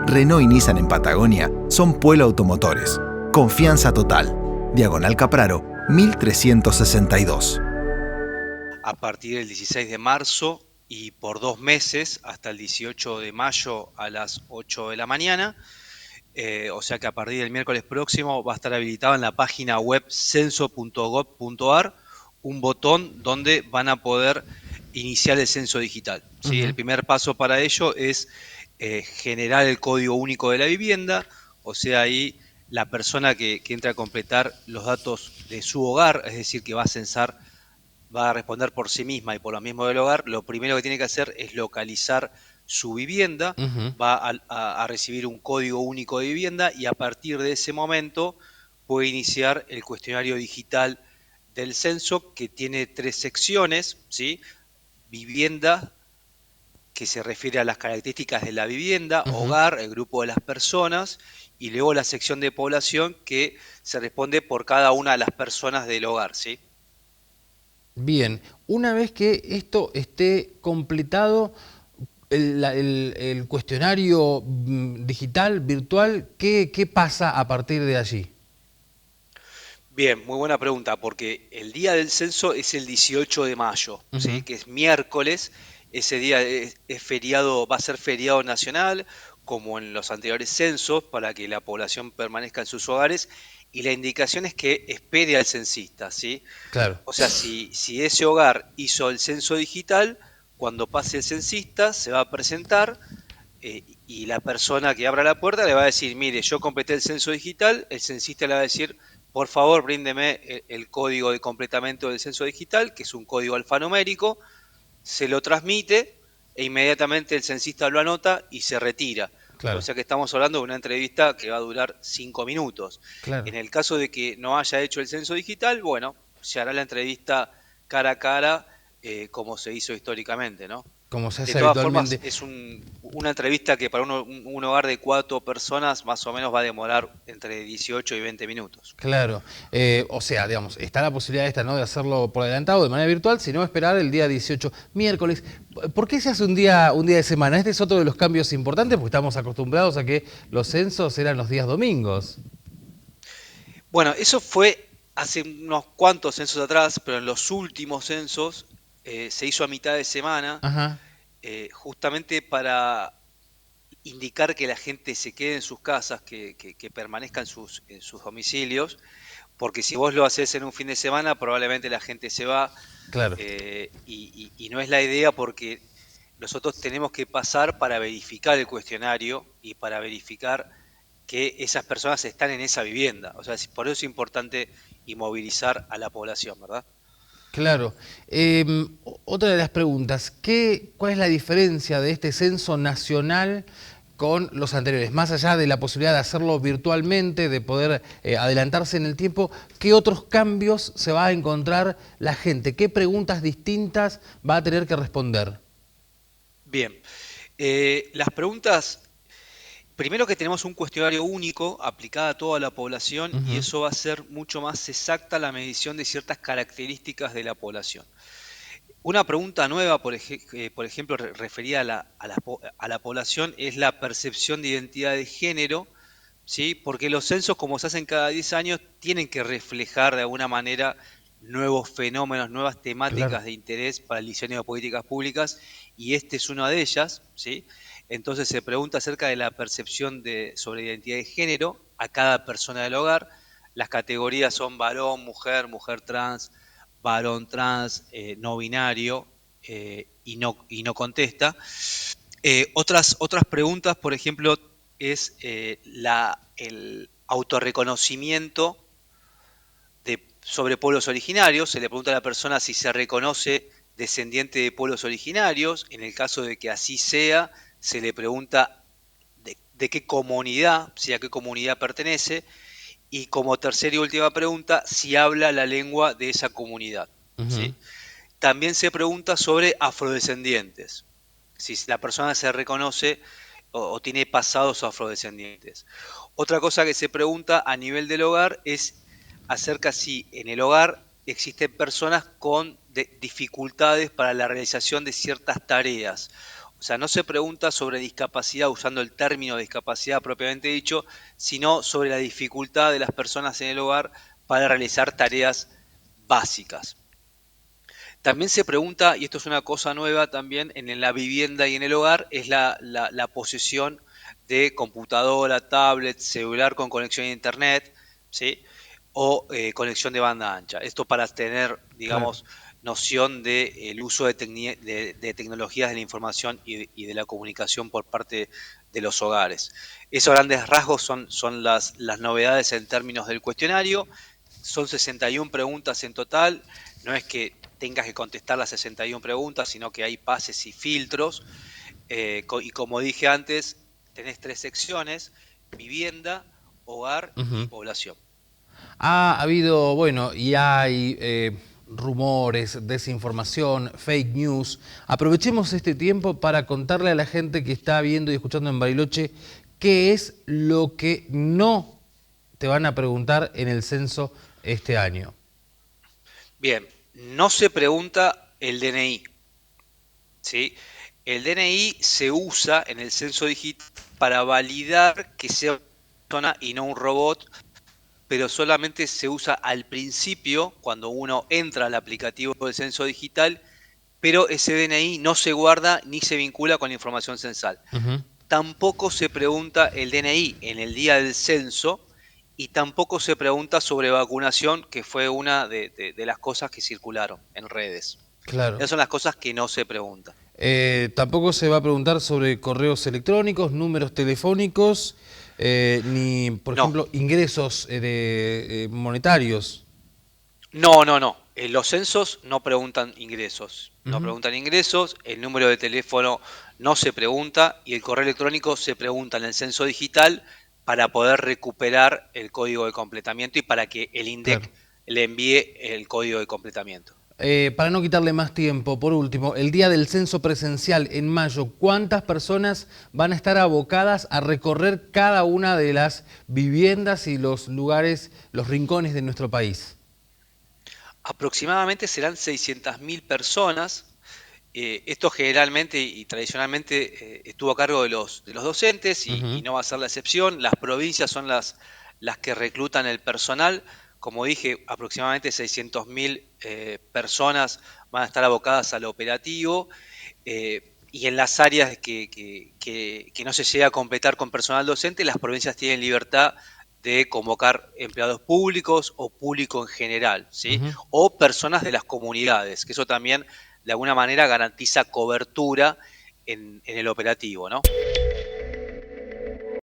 Renault y Nissan en Patagonia son Puelo Automotores. Confianza total. Diagonal Capraro, 1362. A partir del 16 de marzo y por 2 meses hasta el 18 de mayo a las 8 de la mañana. O sea que a partir del miércoles próximo va a estar habilitado en la página web censo.gov.ar un botón donde van a poder iniciar el censo digital, ¿sí? El primer paso para ello es generar el código único de la vivienda, o sea, ahí la persona que entra a completar los datos de su hogar, es decir, que va a censar, va a responder por sí misma y por lo mismo del hogar, lo primero que tiene que hacer es localizar su vivienda, va a recibir un código único de vivienda y a partir de ese momento puede iniciar el cuestionario digital del censo, que tiene 3 secciones, ¿sí? Vivienda, que se refiere a las características de la vivienda, hogar, el grupo de las personas, y luego la sección de población, que se responde por cada una de las personas del hogar, ¿sí? Bien, una vez que esto esté completado, el cuestionario digital, virtual, ¿qué pasa a partir de allí? Bien, muy buena pregunta, porque el día del censo es el 18 de mayo, ¿sí? Que es miércoles. Ese día es feriado, va a ser feriado nacional, como en los anteriores censos, para que la población permanezca en sus hogares. Y la indicación es que espere al censista, ¿sí? Claro. O sea, si ese hogar hizo el censo digital, cuando pase el censista se va a presentar, y la persona que abra la puerta le va a decir, mire, yo completé el censo digital. El censista le va a decir, por favor, bríndeme el código de completamiento del censo digital, que es un código alfanumérico. Se lo transmite e inmediatamente el censista lo anota y se retira. O Claro, sea que estamos hablando de una entrevista que va a durar 5 minutos. claro. En el caso de que no haya hecho el censo digital, bueno, se hará la entrevista cara a cara, como se hizo históricamente, ¿no? Como se De hace todas formas, habitualmente. es una entrevista que para un hogar de 4 personas más o menos va a demorar entre 18 y 20 minutos. Claro, o sea, digamos, está la posibilidad esta, ¿no?, de hacerlo por adelantado de manera virtual, sino esperar el día 18, miércoles. ¿Por qué se hace un día de semana? Este es otro de los cambios importantes, porque estamos acostumbrados a que los censos eran los días domingos. Bueno, eso fue hace unos cuantos censos atrás, pero en los últimos censos se hizo a mitad de semana, Ajá, justamente para indicar que la gente se quede en sus casas, que permanezca en sus domicilios, porque si vos lo haces en un fin de semana, probablemente la gente se va, claro. y no es la idea, porque nosotros tenemos que pasar para verificar el cuestionario y para verificar que esas personas están en esa vivienda. O sea, por eso es importante inmovilizar a la población, ¿verdad? Claro. Otra de las preguntas, ¿cuál es la diferencia de este censo nacional con los anteriores? Más allá de la posibilidad de hacerlo virtualmente, de poder adelantarse en el tiempo, ¿qué otros cambios se va a encontrar la gente? ¿Qué preguntas distintas va a tener que responder? Bien. Las preguntas, primero que tenemos un cuestionario único aplicado a toda la población, y Ujú. eso va a ser mucho más exacta la medición de ciertas características de la población. Una pregunta nueva, por ejemplo, referida a la población, es la percepción de identidad de género, ¿sí? Porque los censos, como se hacen cada 10 años, tienen que reflejar de alguna manera nuevos fenómenos, nuevas Claro. temáticas de interés para el diseño de políticas públicas, y este es una de ellas, ¿sí? Entonces se pregunta acerca de la percepción sobre identidad de género a cada persona del hogar. Las categorías son varón, mujer, mujer trans, varón trans, no binario, y no contesta. Otras preguntas, por ejemplo, es el autorreconocimiento sobre pueblos originarios. Se le pregunta a la persona si se reconoce descendiente de pueblos originarios. En el caso de que así sea, se le pregunta de qué comunidad, si a qué comunidad pertenece. Y como tercera y última pregunta, si habla la lengua de esa comunidad, Ujú. ¿sí? También se pregunta sobre afrodescendientes, si la persona se reconoce o tiene pasados afrodescendientes. Otra cosa que se pregunta a nivel del hogar es acerca si en el hogar existen personas con dificultades para la realización de ciertas tareas. O sea, no se pregunta sobre discapacidad usando el término discapacidad propiamente dicho, sino sobre la dificultad de las personas en el hogar para realizar tareas básicas. También se pregunta, y esto es una cosa nueva también en la vivienda y en el hogar, es la posesión de computadora, tablet, celular con conexión a internet, ¿sí? O conexión de banda ancha. Esto para tener, Claro. digamos, noción del uso de tecnologías de la información y de la comunicación por parte de los hogares. Esos grandes rasgos son las novedades en términos del cuestionario. Son 61 preguntas en total. No es que tengas que contestar las 61 preguntas, sino que hay pases y filtros. Y como dije antes, tenés 3 secciones: vivienda, hogar y Ujú. población. Ha habido, bueno, y hay rumores, desinformación, fake news. Aprovechemos este tiempo para contarle a la gente que está viendo y escuchando en Bariloche qué es lo que no te van a preguntar en el censo este año. Bien, no se pregunta el DNI, ¿sí? El DNI se usa en el censo digital para validar que sea una persona y no un robot, pero solamente se usa al principio, cuando uno entra al aplicativo del censo digital, pero ese DNI no se guarda ni se vincula con la información censal. Ujú. Tampoco se pregunta el DNI en el día del censo y tampoco se pregunta sobre vacunación, que fue una de las cosas que circularon en redes. Claro. Esas son las cosas que no se preguntan. Tampoco se va a preguntar sobre correos electrónicos, números telefónicos, ni, por No, ejemplo, ingresos monetarios. no. Los censos no preguntan ingresos. No Ujú. preguntan ingresos, el número de teléfono no se pregunta y el correo electrónico se pregunta en el censo digital para poder recuperar el código de completamiento y para que el Claro. INDEC le envíe el código de completamiento. Para no quitarle más tiempo, por último, el día del censo presencial en mayo, ¿cuántas personas van a estar abocadas a recorrer cada una de las viviendas y los lugares, los rincones de nuestro país? Aproximadamente serán 600.000 personas. Esto generalmente y tradicionalmente estuvo a cargo de los docentes y Ujú. no va a ser la excepción. Las provincias son las que reclutan el personal. Como dije, aproximadamente 600.000 personas van a estar abocadas al operativo. Y en las áreas que no se llega a completar con personal docente, las provincias tienen libertad de convocar empleados públicos o público en general, ¿sí? Ujú. O personas de las comunidades, que eso también de alguna manera garantiza cobertura en el operativo, ¿no?